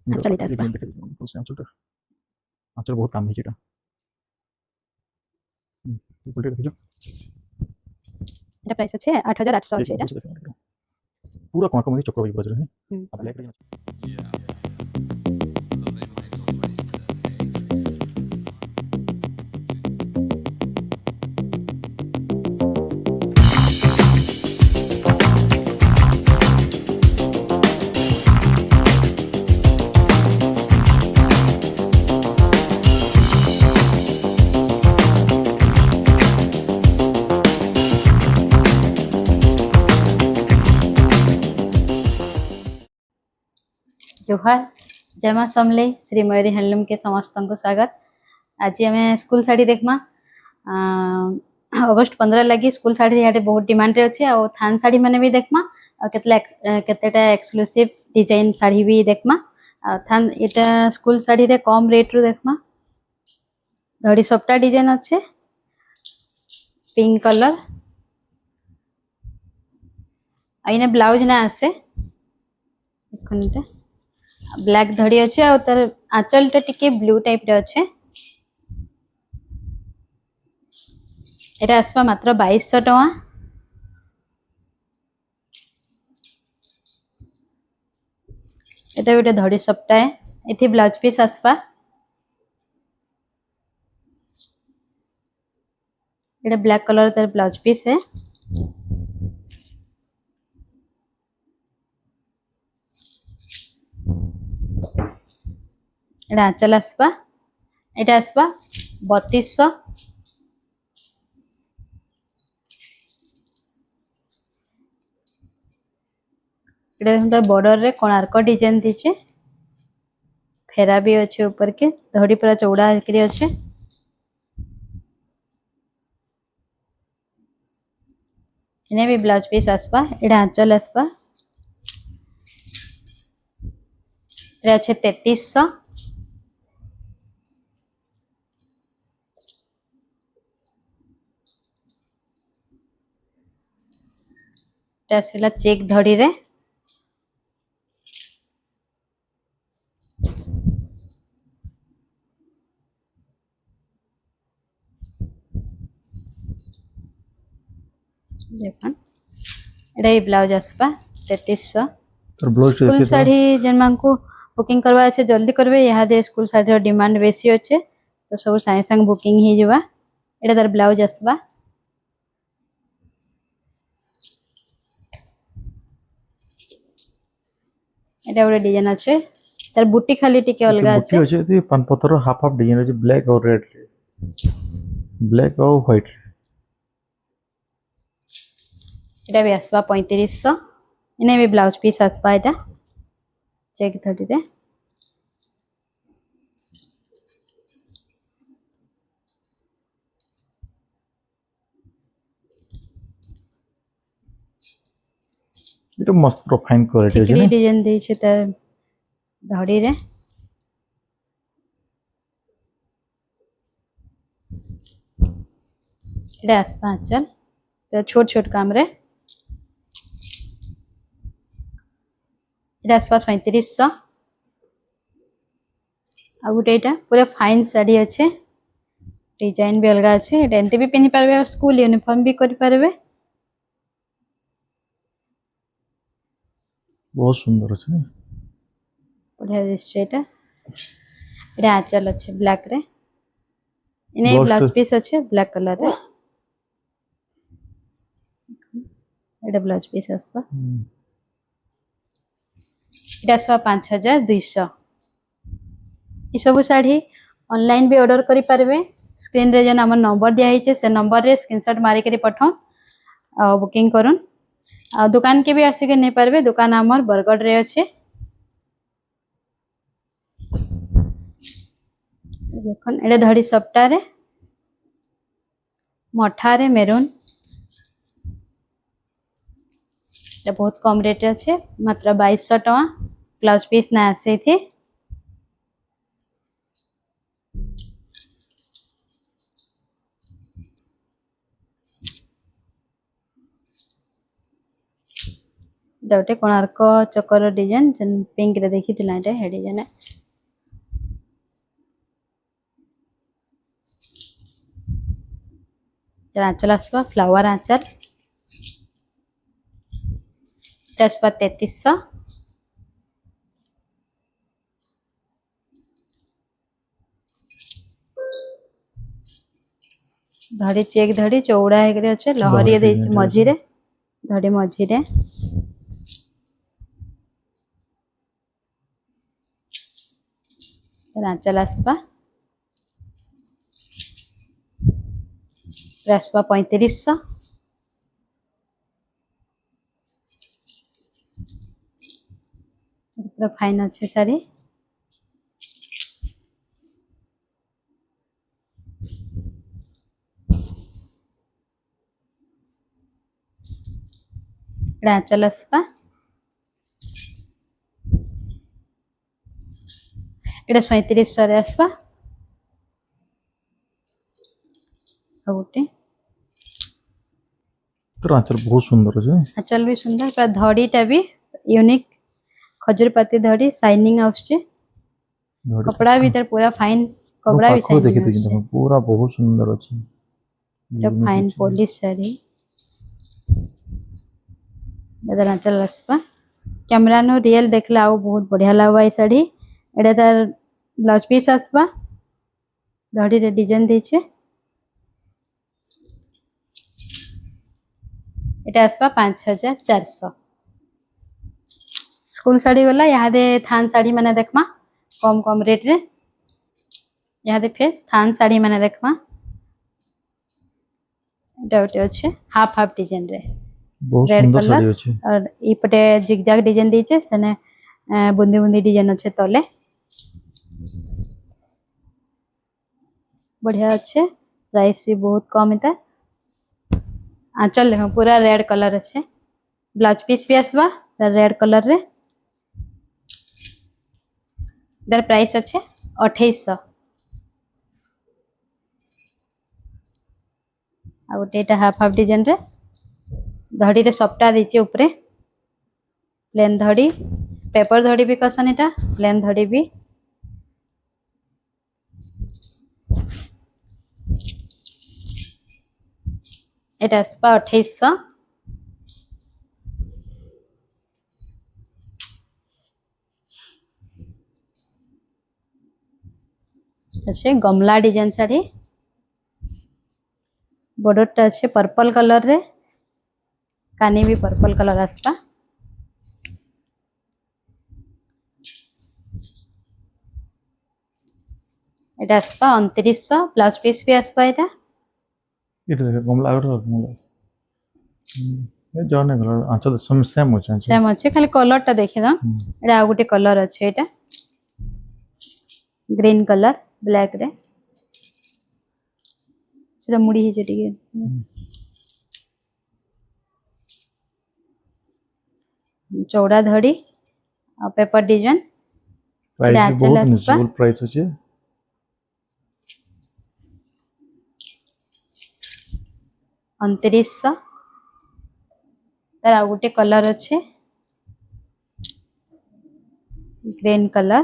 ଆଞ୍ଚଳ ଏଇଟା ଆସିବା। ଆଞ୍ଚଳଟା ଆଞ୍ଚଳ ବହୁତ କାମ ହେଇଛି ଏଇଟା। ଦେଖିଛ এটা প্রাইস হচ্ছে 8800 আছে এটা। पूरा कौन कौन चक्कर बज रहे हैं। হুম। अब ब्लैक जोहार जय मां समलेई श्री मयूरी हैंडलूम के समस्त को स्वागत। आज आम स्कूल शाढ़ी देखमा अगस्ट 15 लगी स्कूल शाढ़ी यहाँ बहुत डिमांड रे अच्छे और थान शाढ़ी मैंने भी देखमा केतेटा एक्सक्लूसिव डिजाइन शाढ़ी भी देखमा थान यहाँ स्कूल शाढ़ी रे कम रेट रू देखमा धड़ी सबटा डिजाइन अच्छे पिंक कलर आईने ब्लाउज ना आसे ब्लैक धड़ी अच्छे और तार आंचल टा टिके ब्लू टाइप रे अच्छे एटा आसपा मात्र 2200 टका। एटा गोटे धड़ी सप्ताह एथि ब्लाउज पीस आसपा एटा ब्लैक कलर तार ब्लाउज पीस है। एटा आंचल आसपा एटा आसपा 3200। बॉर्डर रे कोणार्क डिजाइन दीचे फेरा भी अच्छे ऊपर के धड़ी पूरा चौड़ा होकर अच्छे इन्हें भी ब्लाउज पीस आसपा एटा आंचल आसपा एटा अच्छे 3300। एटा आसला चेक धड़ी रे देखन एटा ये ब्लाउज आसपा 3300। ब्लाउज स्कूल साड़ी जन मानकु बुकिंग करवा अच्छे जल्दी करबे यहाँ दे स्कूल साड़ी डिमांड बेसी अच्छे तो सब सागे सागे बुकिंग ही जवा। एटा तार ब्लाउज आसबा एटा गोटे डिजाइन अच्छे तार बुटी खाली टिके अलगा बुटी अच्छे अच्छे पान पत्थर हाफ हाफ डिजाइन अच्छे ब्लैक और रेड ब्लैक और व्हाइट एटा भी आसबा 3500। इने भी ब्लाउज पीस आसबा एटा चेक धड़ी रे ये मस्त प्रोफाइन क्वालिटी ठिकरी अछि डिजाइन दै छै तार धड़ी रे एटा आसबा आंचल तो छोट छोट काम रे एटा आसपा 3700। आ गोटे एटा पूरा फाइन साड़ी अच्छे डिजाइन भी अलग अच्छे एटा एंती भी पिन्ही पारबे और स्कूल यूनिफॉर्म भी करि पारबे बहुत सुंदर अछि बढ़िया दिसছে এটা এটা आंचल अच्छे ब्लैक रे इने ब्लाउज पीस अच्छे ब्लैक कलर रे एटा ब्लाउज पीस आसबा एटा आसबा 5200। ये सब साड़ी ऑनलाइन भी ऑर्डर करि पारबे स्क्रीन रे जन हमर नंबर दिया हिचे से नंबर रे स्क्रीनशॉट मारी करी पठाओ आ बुकिंग करूँ आ दुकान के भी आसिके नहीं पारबे दुकान हमर बरगढ़ रे अच्छे देखन एटा धड़ी सप्ताह रे मठा रे मेरून एटा बहुत कम रेट अच्छे मात्र 2200 टका ब्लाउज पीस ना आसे थी गोटे कोणार्क चक्कर डिजाइन जेन पिंक रे देखी थिला एटा हे डिजाइन आंचल आसवा फ्लावर आंचल आसवा 3300 धड़ी चेक धड़ी चौड़ा है अच्छे लहरी दे मझीरे धड़ी मझीरे आंचल आसवा आसवा 3500 पूरा फाइन अच्छे साड़ी आंचल आसवा एटा 3700 रे आसवा गोटे तो आंचल बहुत सुंदर है आंचल भी सुंदर पूरा धड़ीटा भी यूनिक खजूरपाती धड़ी शाइनिंग आउछे कपड़ा भीतर पूरा फाइन कपड़ा भी देखि शाइनिंग देखि पूरा बहुत सुंदर अछि फाइन पॉलिश साड़ी दादा आंचल आसवा कैमरा नो रियल देखला आउ बहुत बढ़िया लागबा ई साड़ी एटा तार ब्लाउज पीस आसवा धड़ी रे डिजाइन देछे एटा आसवा 5400 स्कूल साड़ी गला यहाँ दे थान साड़ी मैंने देखमा कम कम रेट रे यहाँ दे फिर थान साड़ी मैंने देखमा एटा ओटे अच्छे हाफ हाफ डिजाइन रे बहुत रेड सुंदर साड़ी कलर अछि और इपटे जिगजाग डिजाइन दीचे सेने बुंदी बुंदी डिजाइन अच्छे तले बढ़िया अच्छे प्राइस भी बहुत कम है आंचल देखो पूरा रेड कलर अच्छे ब्लाउज पीस भी आसवा रेड कलर रे दर प्राइस अच्छे 2800 आ गोटे हाफ हाफ डिजाइन रे धड़ी रे सप्टा दीचे ऊपरे प्लेन धड़ी पेपर धड़ी भी कसन एटा प्लेन धड़ी भी एटा आसपा 2800 अच्छे गमला डिजाइन साड़ी बॉर्डर अच्छे पर्पल कलर रे कानी भी पर्पल कलर आसपा एटा आसपा 2900 ब्लाउज पीस भी आसपा एटा इट गमला गमला ये जाने कलर आंचल सेम अछि सेम अच्छे खाली कलर टा देखि the Etah uh Gute colour अच्छे एटा ग्रीन कलर ब्लैक रे सेटा मुड़ी हे जेटी चौड़ा धड़ी और पेपर डिजाइन प्राइस भी बहुत रिजनेबल प्राइस अछि 2900 तार आ गुटे कलर अच्छे ग्रीन कलर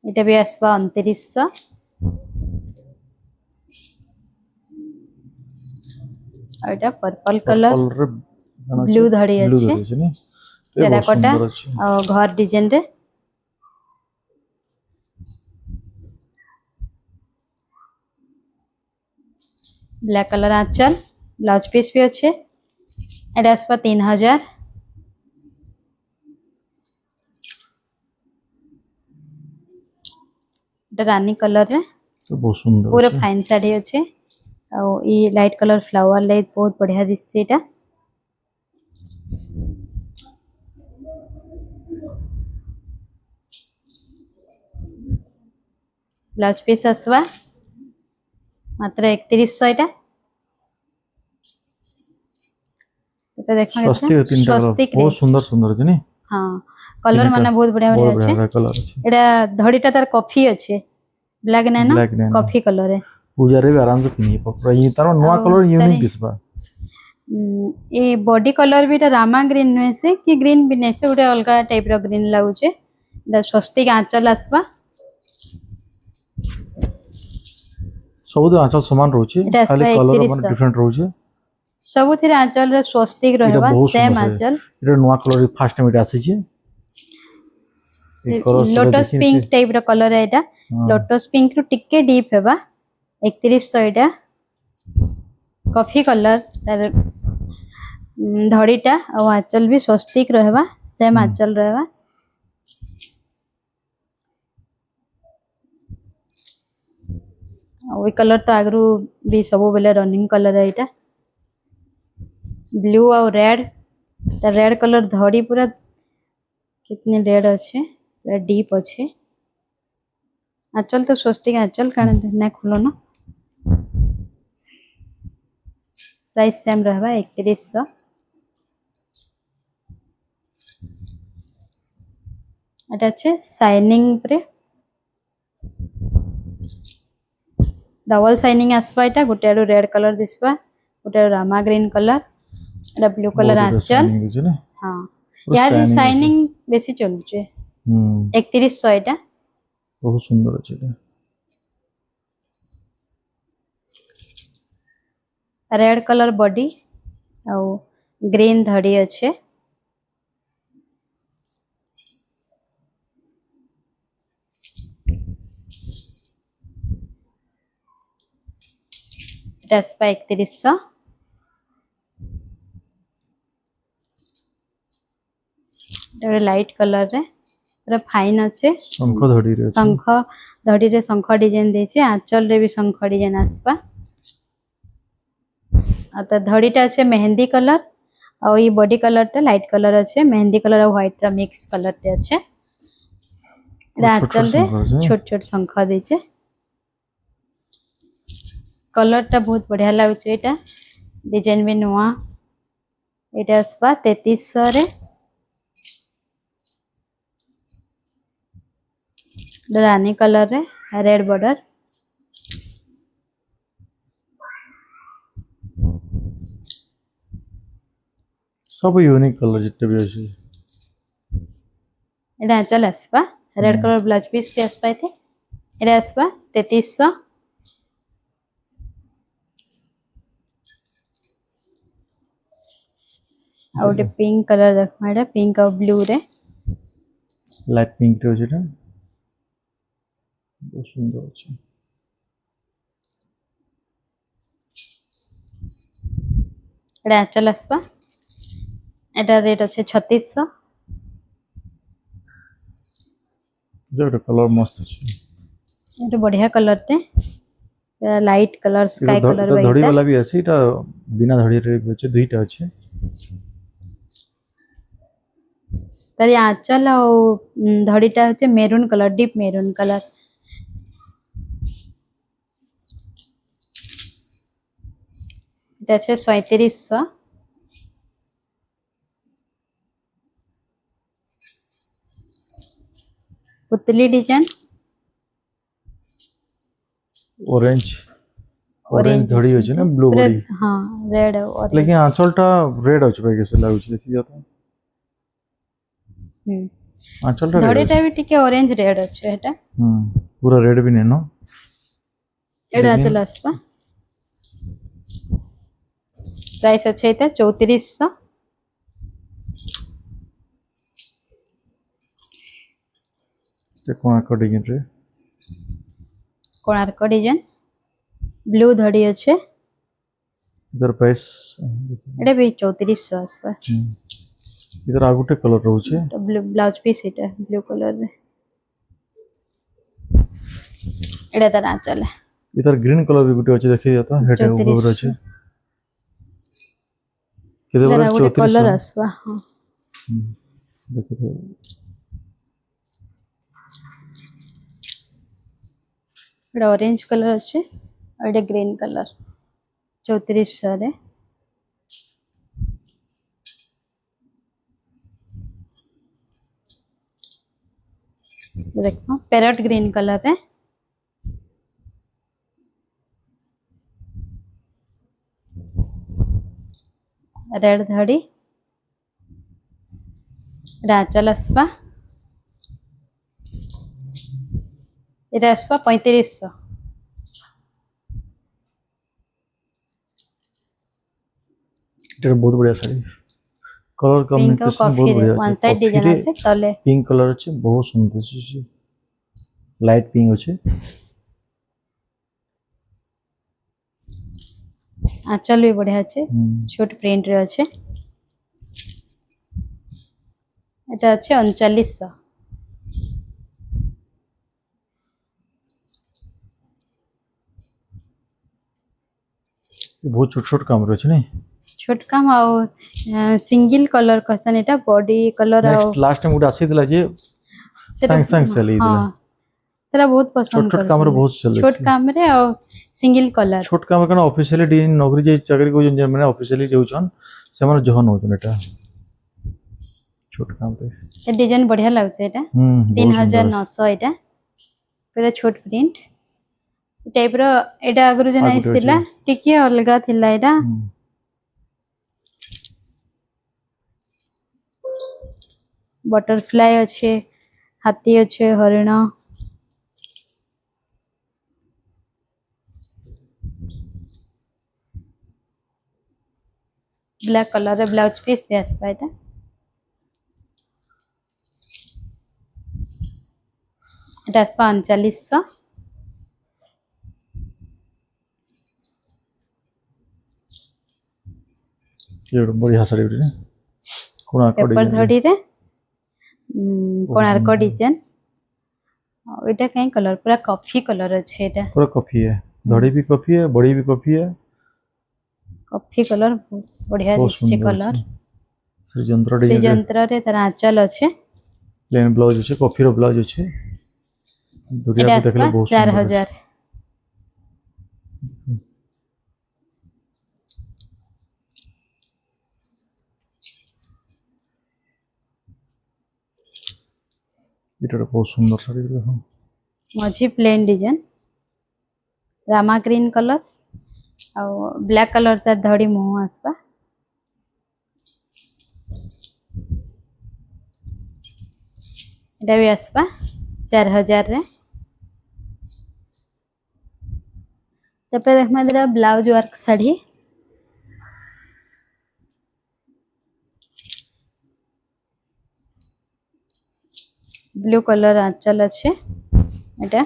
एटा भी आसवा 2900 और एटा पर्पल कलर ब्लू धड़ी अच्छे टेराकोटा और घर डिजाइन रे ब्लैक कलर आंचल ब्लाउज पीस भी अच्छे एटा आसपा 3000 एटा रानी कलर रे तो बहुत सुंदर पूरा फाइन साड़ी अच्छे और ये लाइट कलर फ्लावर लाइट बहुत बढ़िया दिसছে এটা ब्लाउज पीस आसवा मात्र 3100 এটা এটা देखा स्वस्ति तीनटा बहुत सुंदर सुंदर छै नी हां कलर माने बहुत बढ़िया बढ़िया अच्छे कलर अछि एटा धड़ीटा तार कॉफी अच्छे ब्लैक नै ना कॉफी कलर है पूजा रे भी आराम से पिनी पूरा ये तार नवा कलर यूनिक दिसबा ये बॉडी कलर भी रामा ग्रीन नुहे से कि ग्रीन भी नहीं से गोटे अलग टाइप रो ग्रीन लगुचे स्वस्तिक आंचल आसवा सब आंचल समान रोचे एटा खाली आसवा कलर 3100 डिफरेंट रोचे सब थे आंचल रे स्वस्तिक एटा रहबा बहुत सेम सुंदर आंचल एटा नवा कलर फर्स्ट टाइम एटा आसी जे कलर सब लोटस देखिन पिंक टाइप रो कलर है एटा हाँ। लोटस पिंक रो टिके डीप हेबा 3100 एटा कॉफी कलर तार धड़ीटा और आंचल भी स्वस्तिक रहबा सेम आंचल रहबा और कलर तो आगरू भी सब बेले रनिंग कलर है एटा ब्लू और रेड रेड कलर धड़ी पूरा कितने रेड अच्छे पूरा डीप अच्छे आंचल तो स्वस्तिक आंचल कान ना खुलो ना प्राइस सेम रहबा 3100 এটা আছে শাইনিং উপরে डबल शाइनिंग आसपा এটা গোটে আরো রেড কালার দিসবা গোটে রামা গ্রিন কালার এটা ব্লু কালার আঁচল हाँ यार शाइनिंग বেশি চলছে 3100 এটা बहुत सुंदर আছে এটা रेड कलर बॉडी और ग्रीन धड़ी अच्छे स्पा 3100 लाइट कलर रे पूरा फाइन अच्छे शंख धड़ी रे शंख धड़ी रे शंख डिजाइन देछे आंचल रे भी शंख डिजाइन आसपा तो धड़ीटा अच्छे मेहंदी कलर और ये बॉडी कलर टा लाइट कलर अच्छे मेहंदी कलर और व्हाइट रा मिक्स कलर टे अच्छे आंचल रे छोट छोट शंख देछे कलर टा बहुत बढ़िया लगुचे एटा डिजाइन भी नुआ एटा आसपा 3300 रे रानी कलर रे रेड बॉर्डर सब यूनिक कलर जितने भी अछि एटा आंचल आसपा रेड कलर ब्लाउज पीस पे आसपा थे एटा आसपा 3300 और पिंक कलर देखमा एटा पिंक और ब्लू रे लाइट पिंक रे अछि बहुत सुंदर अछि एटा आंचल आसपा एटा रेट अच्छे 3600 जो कलर मस्त अछि एटा बढ़िया कलर टे लाइट कलर स्काई कलर धड़ी वाला भी अछि एटा बिना धड़ी रे अछि दुईटा अछि तारी आंचल और धड़ीटा होचे maroon colour deep maroon colour एटा 3700 पुतली डिजाइन ऑरेंज धड़ी अछि ना ब्लू बॉडी हां रेड और लेकिन आंचलटा रेड अछि भाई कैसे लागुछि देखि जाता आंचलटा धड़ीटा भी टिके ऑरेंज रेड अछि एटा पूरा रेड भी नेनो एटा आंचल आसपा प्राइस अच्छे एटा 3400 कोणार्क डिजाइन ब्लू धड़ी अच्छे इधर प्राइस एटा भी 3400 आसपा इधर आगुटे कलर रहउछे ब्लू ब्लाउज पीस एटा ब्लू कलर रे एटा तार आंचल है इधर ग्रीन कलर भी गुटे अछि देखि जाता हेटे ऊपर अछि किधर इधर बरा आगुटे 3400 कलर आसपा हां देखि एटा ऑरेंज कलर अच्छे और एटा ग्रीन कलर 3400 रे देखो पैरेट ग्रीन कलर है रेड धड़ी आंचल आसवा ये आसवा 3500 এটা ବହୁତ ବଢିଆ ଶାଢ଼ୀ କଲର पिंक और କମ୍ବିନେସନ ବହୁତ कॉफी ବଢିଆ वन ଅଛି साइड डिजाइन କଫିରେ আছে तले ପିଙ୍କ କଲର ଅଛି ବହୁତ ସୁନ୍ଦର ଅଛି ଲାଇଟ ପିଙ୍କ ଅଛି आंचल भी बढ़िया আছে छोट प्रिंट रे আছে এটা আছে 3900 ବହୁତ ଛୋଟ ଛୋଟ କାମରେ ଅଛି ନାଇଁ छोट काम आ सिंगल कलर कहसन एटा बॉडी कलर आ नेक्स्ट लास्ट टाइम ଗୋଟେ ଆସିଥିଲା ଯେ ସାଙ୍ଗେ ସାଙ୍ଗେ ସେଲ୍ ହେଇଥିଲା तेरा बहुत छोट पसंद छोट काम रे बहुत सेल छोट काम रे आ सिंगल कलर छोट काम कना ऑफिशियली डी नौकरी जे चाकरी को जे माने ऑफिशियली जाउछन से माने जहन होतन एटा छोट काम रे ये डिजाइन बढ़िया लागছে এটা बहुत सुंदर 3900 এটা पूरा छोट प्रिंट टाइप रो एटा अगरु जन आइसतिला टिके अलगा थिला एटा बटरफ्लाई अच्छे हाथी अच्छे हरिण ब्लैक कलर रे ब्लाउज पीस भी आसपा एटा एटा आसपा 3900 ये बढ़िया साड़ी रे कोना पेपर धड़ी रे कोणार्क डिजाइन एटा कई कलर पूरा कॉफी कलर अच्छे एटा पूरा कॉफी है धड़ी भी कॉफी है बड़ी भी कॉफी है कॉफी कलर बढ़िया दिसছে कलर श्रीजंत्र श्रीजंत्र रे तार आंचल अच्छे प्लेन ब्लाउज अच्छे कॉफी रो ब्लाउज अच्छे दुनिया को देखले बहुत 4000 এটা बहुत सुंदर साड़ी देखो मझी plain design Rama green colour आ ब्लैक कलर तार धड़ी मुह आसपा एटा भी आसपा 4000 रे तपे देखमा जरा blouse work sari blue colour आंचल अच्छे एटा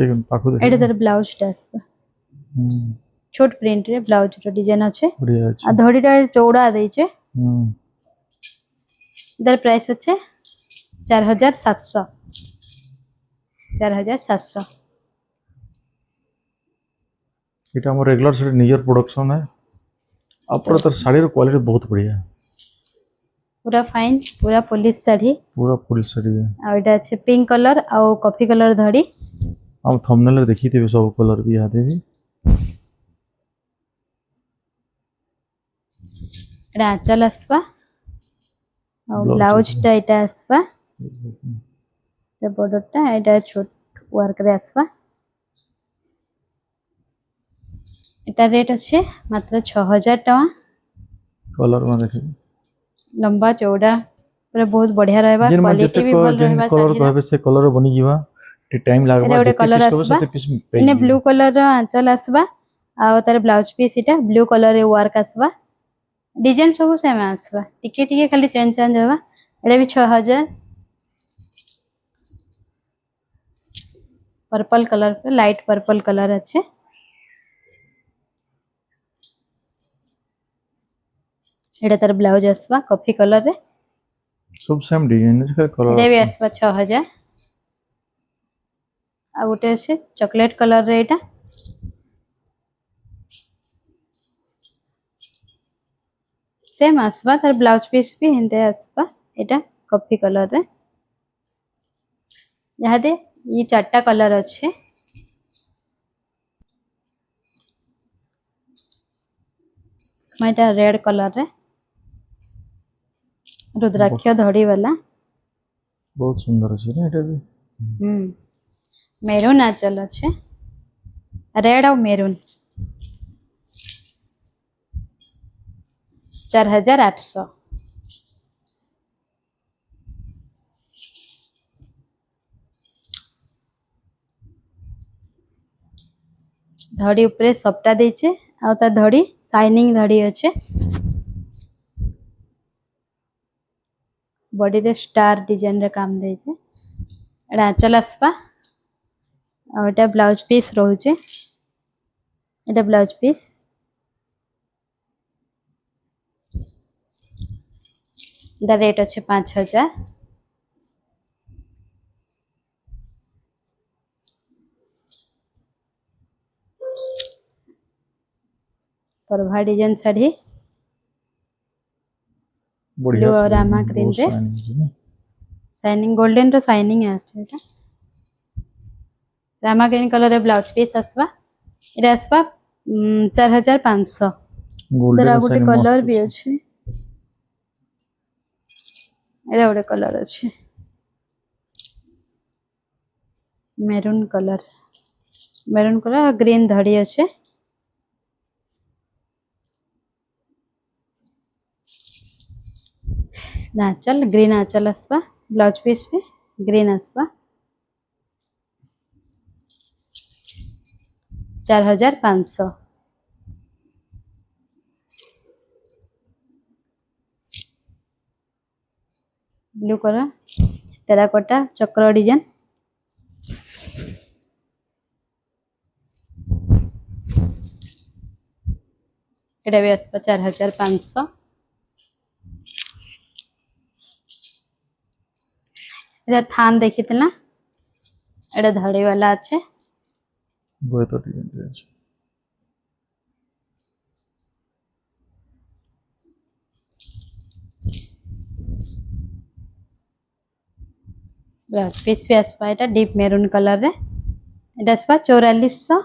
एक पाखो एटा तार ब्लाउज टास्पा छोट प्रिंट रे ब्लाउज रो डिजाइन अच्छे बढ़िया अच्छे आ धड़ीटा चौड़ा देइछे दर प्राइस अच्छे 4700 4700 এটা আমার রেগুলার সাড়ি নিজের প্রোডাকশন है আপনার তার শাড়ির কোয়ালিটি बहुत बढ़िया पूरा फाइन पूरा पुलिस साड़ी पूरा फुल शाड़ी है आ एटा अच्छे पिंक कलर आ कॉफी कलर धड़ी हम थंबनेल रे देखी थे सब कलर भी आते भी एटा आंचल आसपा आ ब्लाउज टा एटा आसपा ते बॉर्डर टा एटा छोट वर्क रे आसपा एटा रेट अच्छे मात्र 6000 टका कलर में देखे लंबा चौड़ा पूरा बहुत बढ़िया रहबा जिन मन क्वालिटी जते भी भल रहबा कलर कहबे से कलर बनी जीवा टी टाइम लागबा एटा कलर आसबा इने ब्लू कलर रो आंचल आसबा आ तार ब्लाउज पीस इटा ब्लू कलर रे वर्क आसबा डिजाइन सब सेम आसबा टिके टिके खाली चेंज चेंज होबा एटा भी 6000 पर्पल कलर पे लाइट पर्पल कलर अच्छे एटा तार ब्लाउज आसबा कॉफी कलर रे सब सेम डिजाइन है कलर एटा भी आसबा 6000 आ गोटे अच्छे चॉकलेट कलर रे एटा सेम आसबा तार ब्लाउज पीस भी हिंदे आसबा एटा कॉफी कलर रे यहाँ दे ये चारटा कलर अच्छे रेड कलर रे रुद्राक्ष धड़ी वाला बहुत सुंदर अच्छे ना एटा भी मेरून आंचल अच्छे रेड और मेरून 4800 धड़ी उपरे सप्टा देचे आ ता धड़ी शाइनिंग धड़ी अच्छे बॉडी रे स्टार डिजाइन रे काम देचे एटा आंचल आसपा आ एटा ब्लाउज पीस रहउचे एटा ब्लाउज पीस एटा रेट अच्छे 5000 परभा डिजाइन साड़ी बढ़िया ब्लू और साड़ी, रामा बहुत ग्रीन रे shining ଅଛି ନା? शाइनिंग गोल्डन रो शाइनिंग आछे एटा रामा ग्रीन कलर रे ब्लाउज पीस आसबा एटा आसबा 4500 Golden दरा ର गोटे shining कलर मस्त भी ଅଛି। अच्छे एटा गोटे कलर अच्छे मेरून कलर ग्रीन धड़ी अच्छे आंचल ग्रीन आंचल आसबा ब्लाउज पीस पे ग्रीन आसबा 4500 ब्लू कलर टेराकोटा चक्र डिजाइन एटा भी आसबा 4500 एटा थान देखिथिला एटा धड़ी वाला अच्छे ବହୁତ डिजाइन ରେ ଅଛି। ब्लाउज पीस भी आसपा एटा डीप मेरून कलर रे एटा आसपा 4400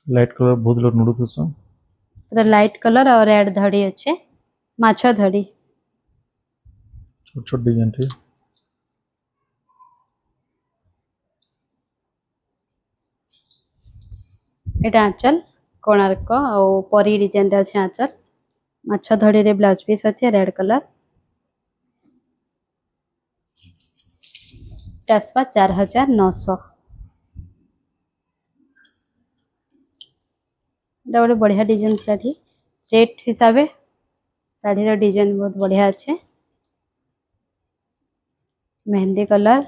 लाइट कलर बहुत लोग नोडुथसन। पूरा लाइट कलर और रेड धड़ी अच्छे माछा धड़ी छोट छोट डिजाइन रे एटा आंचल कोणार्क और परी डिजाइन रे अच्छे आंचल माछा धड़ी रे ब्लाउज पीस अच्छे रेड कलर एटा आसपा 4900 एटा गोटे बढ़िया डिजाइन शाढ़ी रेट हिसाब शाढ़ी रो डिजाइन बहुत बढ़िया अच्छे मेहंदी कलर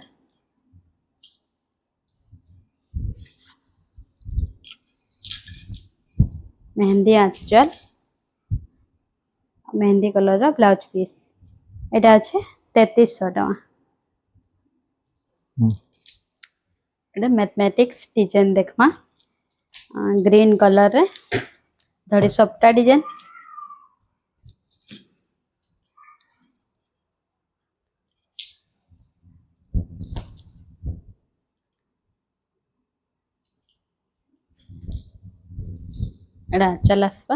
मेहंदी आंचल मेहंदी कलर रो ब्लाउज पीस एटा अच्छे 3300 टका एटा मैथमेटिक्स डिजाइन देखमा ग्रीन कलर रे धड़ी सप्टा डिजाइन एटा आंचल आसपा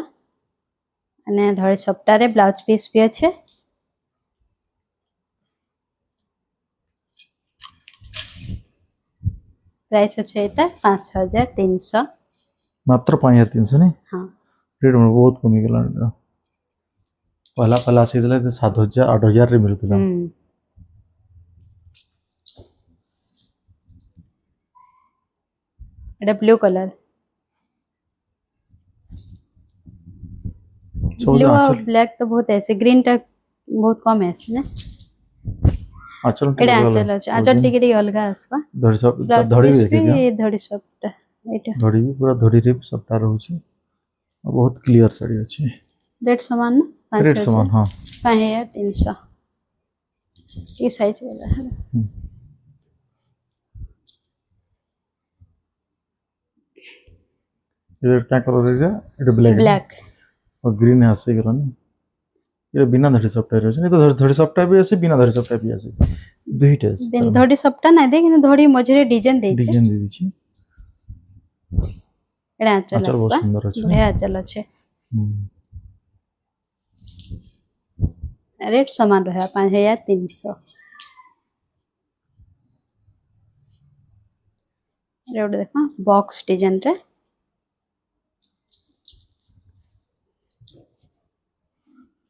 अने धड़ी सप्टा रे ब्लाउज पीस भी अच्छे प्राइस अच्छे एटा 5300 मात्र 5300 नहीं हाँ रेट बहुत कमी गेला पहला पहला आसीला 7000 8000 रे मिलुतला एटा ब्लू कलर सब ब्लू और आंचल ब्लैक तो बहुत ऐसे ग्रीन टा बहुत कम है ने आंचल एटा आंचल अच्छे आंचल टिके टिके अलगा आसबा धड़ी सब ब्लाउज धड़ी भी पीस देखि दिया भी धड़ी सप्टा एटा धड़ी भी पूरा धड़ी रे सबटा रहउची बहुत क्लियर साड़ी अछि रेट समान ना रेट समान हां 5300 ये साइज वाला है ये क्या कलर है ये ब्लैक ब्लैक और ग्रीन है आसे गला ना ये बिना धड़ी सप्टा रे अछि तो धड़ी सप्टा भी आसे बिना धड़ी सप्टा भी आसे दुईटा बिन धड़ी सप्टा ना दे कि धड़ी मझरे डिजाइन दे डिजाइन दे दिछि एटा आंचल आंचल बहुत आसबा सुंदर अछि बढ़िया आंचल अच्छे रेट समान रहा 5300 ଏଇଟା ଗୋଟେ ଦେଖ ବକ୍ସ ଡିଜାଇନ ରେ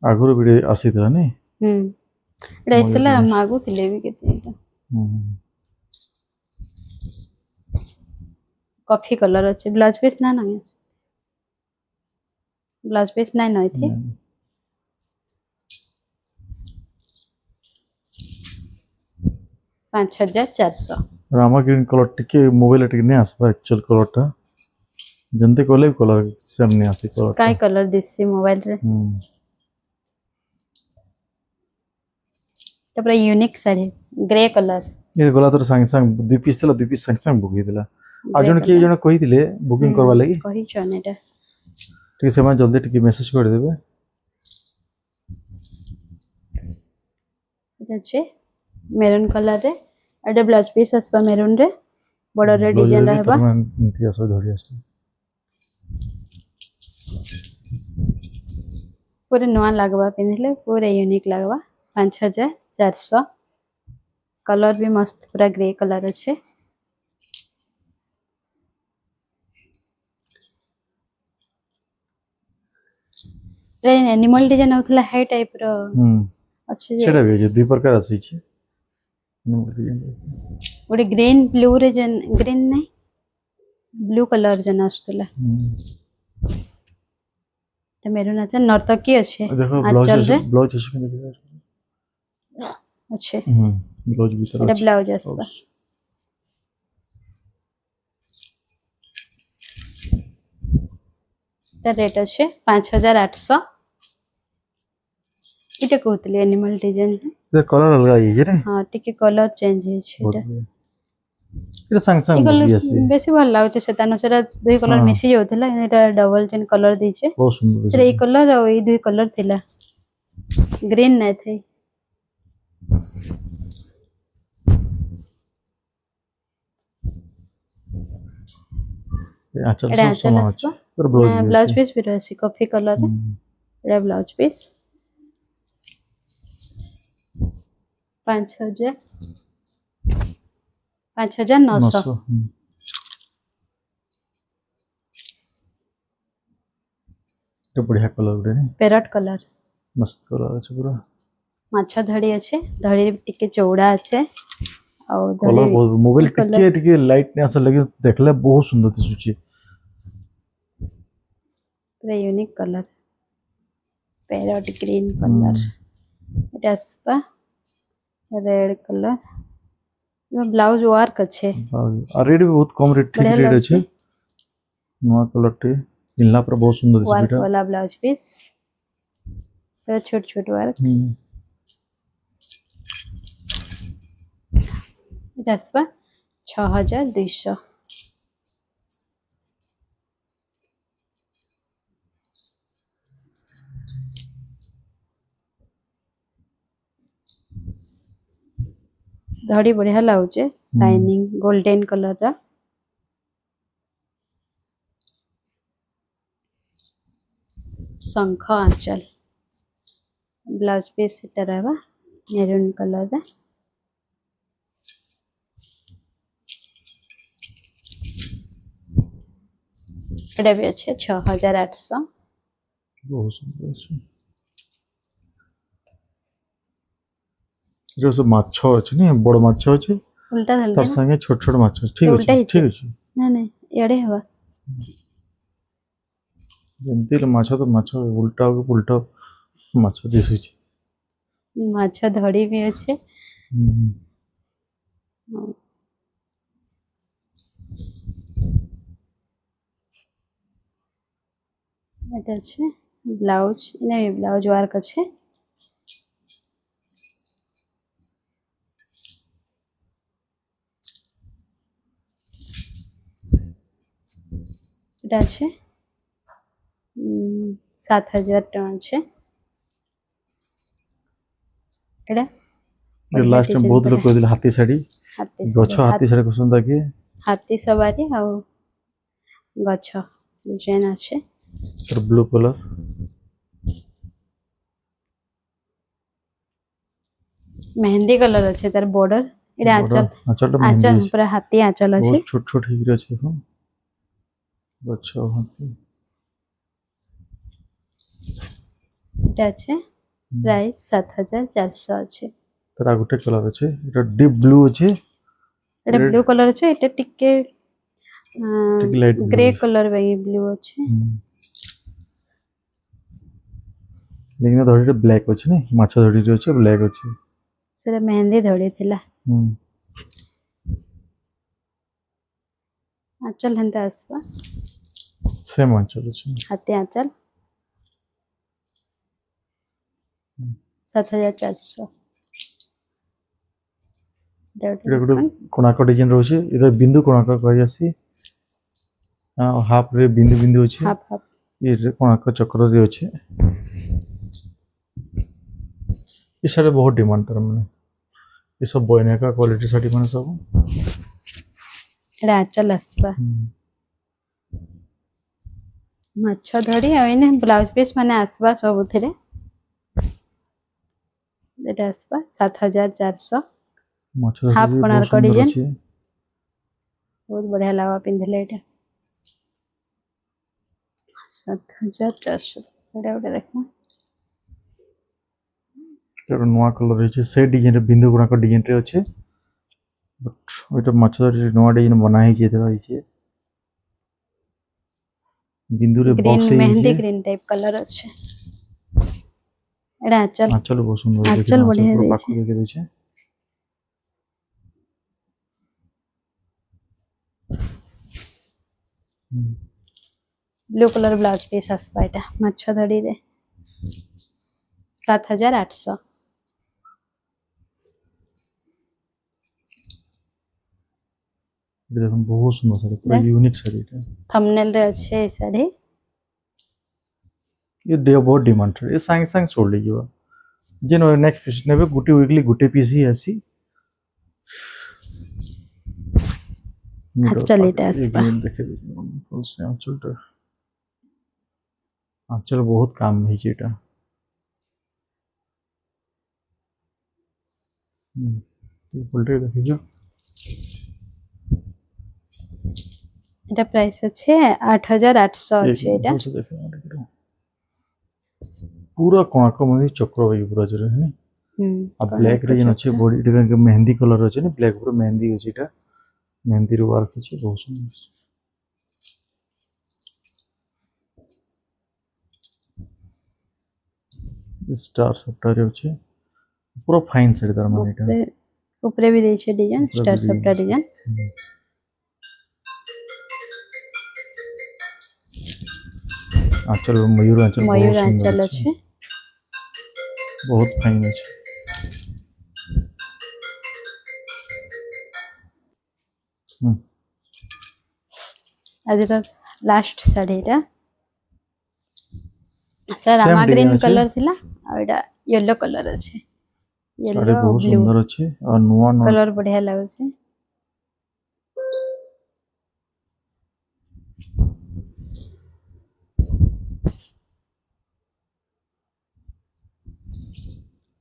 ଆଗରୁ ବି ଆସିଥିଲା ନାଇଁ ଏଇଟା ଆସିଥିଲା ମାଗୁଥିଲେ ବି କେତେ ଏଇଟା कॉफी कलर अच्छे ब्लाउज पीस ना ना ब्लाउज पीस ना नई थी 5400 रामा ग्रीन कलर टिके मोबाइल टिके नहीं आसबा एक्चुअल कलर टा जंते कोले कलर सेम नहीं आसी कलर स्काई कलर दिसी मोबाइल रे तो पूरा यूनिक साड़ी ग्रे कलर ये गला तो संग संग दुई पीस संग संग बुकी दिला आ जण की जण कहि दिले बुकिंग करबा लागि कहि छन एटा ठीक से मैं जल्दी टिके मैसेज कर देबे एटा छे मेरून कलर रे एटा ब्लाउज पीस असबा मेरून रे बॉर्डर रे डिजाइन रहबा इनती असो धरि असो पूरे नवा लागबा पिनले पूरे यूनिक लागबा 5400 कलर भी मस्त पूरा ग्रे कलर अच्छे ट्रेन एनिमल डिजाइन होतला हाई टाइप रो अच्छे सेटा भी जे दुई प्रकार आसी छै ओडे ग्रीन ब्लू रे जन ग्रीन नहीं ब्लू कलर जन आस्तला तो मेरून अच्छा नर्तकी अच्छे देखो ब्लाउज अच्छे अच्छे ब्लाउज भीतर एटा ब्लाउज आसबा ता रेट अच्छे 5800 इटे कहतले एनिमल डिजाइन ते कलर अलग आई जे रे हां टिके कलर चेंज है छेटा इटा संग संग बुकी आसी बेसी भल लागते सेतानो सेटा दुई कलर मिसी जाउतला एटा डबल चेन कलर दीचे बहुत सुंदर सेटा ए कलर और ए दुई कलर थिला ग्रीन नै थे अच्छा सब समान अच्छा पर ब्लाउज पीस भी रहसी कॉफी कलर रे एटा ब्लाउज पीस 5900 तो बढ़िया कलर गुडे ने पैरट कलर मस्त कलर अछि पूरा माछा धड़ी अछि धड़ी टिके चौड़ा अछि और कलर मोबाइल टिके टिके लाइट ने आसा लगे देखले बहुत सुंदर दिसुची पूरा unique colour parrot green colour एटा स्पा रेड कलर यो ब्लाउज वर्क अच्छे आ रेट भी बहुत कम रेट ठीक रेट अछि नवा कलर टे इनला पर बहुत सुंदर दिस वर्क वाला ब्लाउज पीस तो छोट छोट वर्क एटा 6200 धड़ी बढ़िया लाउचे शाइनिंग गोल्डन कलर रा शंख आंचल ब्लाउज पीस इटा रहबा मेरून कलर रा एटा भी अच्छे 6800 बहुत सुंदर अछि जो सब माछो अछि ने बड़ माछो अछि उल्टा धल तर संगे छोट छोट माछो ठीक अछि ठीक अछि ना नहीं एड़े हवा जंतिल माछो तो माछो उल्टा माछो दिसु छी माछा धड़ी भी अच्छे एटा अच्छे ब्लाउज नहीं ब्लाउज वर्क अच्छे एटा अच्छे 7000 टका छे एटा ये लास्ट में बहुत लोग कहदिल हाथी साड़ी गछ हाथी साड़ी पसंद आके हाथी सवारी आ गछ डिजाइन अच्छे और ब्लू कलर मेहंदी कलर अच्छे तार बॉर्डर एटा बड़ा आंचल आंचल मेहंदी आंचल अछि पूरा हाथी आंचल अछि बहुत छोट छोट हिगरे अछि देखो अच्छा हाथी एटा अछि प्राइस 7400 अछि तारा गुटे कलर अछि एटा डीप ब्लू अछि एटा रेड ब्लू कलर अछि एटा टिके टिक लाइट ब्लू ग्रे कलर बाई ब्लू अछि लेकिन धड़ी ब्लैक अछि ने माछ धड़ी अछि ब्लैक अछि सेरा मेहंदी धड़ी थिला आंचल हंता आसबा सेम आंचल अछि हाथी आंचल 7400 एटा गुटे कोणाक डिजाइन रहउछि इधर बिंदु कोणाक कहि आसी हाफ रे बिंदु बिंदु अछि हाफ हाफ ये कोणाक चक्र रे अछि ये सारे बहुत डिमांड तर माने ये सब बॉयने का क्वालिटी साड़ी माने सब एटा आंचल आसबा माछ धड़ी आइने ब्लाउज पीस माने आसबा सबुथिरे एटा आसबा 7400 माछ हाफ धड़ी बहुत कोणार्क सुंदर डिजाइन अछि बहुत बढ़िया लागबा पिंधले एटा 7400 एटा गोटे देखो तेरो नवा कलर अछि से डिजाइन रे बिंदु कोणाक डिजाइन रे अछि बट ओइटा माछ धड़ी नवा डिजाइन बना है जे रही छै बिंदु रे ग्रीन बॉक्स है मेहंदी जे ग्रीन टाइप कलर अछि एटा आंचल आंचल बहुत सुंदर देखि आंचल आंचल बढ़िया पूरा दै पाखु छै देखि दै छै ब्लू कलर ब्लाउज पीस आसबा एटा माछ धड़ी रे 7800 देखो बहुत सुंदर साड़ी पूरा यूनिक साड़ी एटा थंबनेल रे अछि ए साड़ी ये डे बहुत डिमांड ये सांगे सांगे सोल्ड लिजिबा जेन नेक्स्ट पीस नेबे गुटे वीकली गुटे पीस ही आसी आंचल एटा आसबा देखे फुल से आंचल आंचल बहुत काम है जेटा उल्टे देखियो एटा प्राइस अछि 8800 अछि एटा से देखे पूरा कोणाक म्हणजे चक्र होई पूरा जरे है अब ब्लैक रे जन अछि बॉडी इटा मेहंदी कलर अछि ने ब्लैक पूरा मेहंदी अछि एटा मेहंदी रो वर्क अछि बहुत सुंदर स्टार सफ्टार अछि पूरा फाइन साड़ी तार माने एटा ऊपरे भी दै छै डिजाइन स्टार सफ्टा डिजाइन आंचल मयूर आंचल बहुत मयूर सुंदर आंचल अछि अछि बहुत फाइन अछि आजर लास्ट साड़ी एटा सेम रामा डिजाइन ग्रीन अछि कलर थिला आ एटा येलो कलर अछि साड़ी येलो बहुत ब्लू सुंदर अछि और नुआ नुआ कलर बढ़िया लागै छै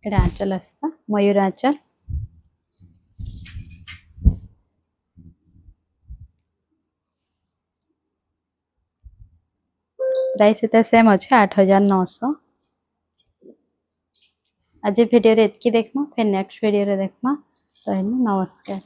एटा आंचल आसबा मयूर आंचल प्राइस एटा सेम अछि 8900 आज भिडियो रे एतकी देखमा फिर नेक्स्ट वीडियो रे देखमा तो नमस्कार।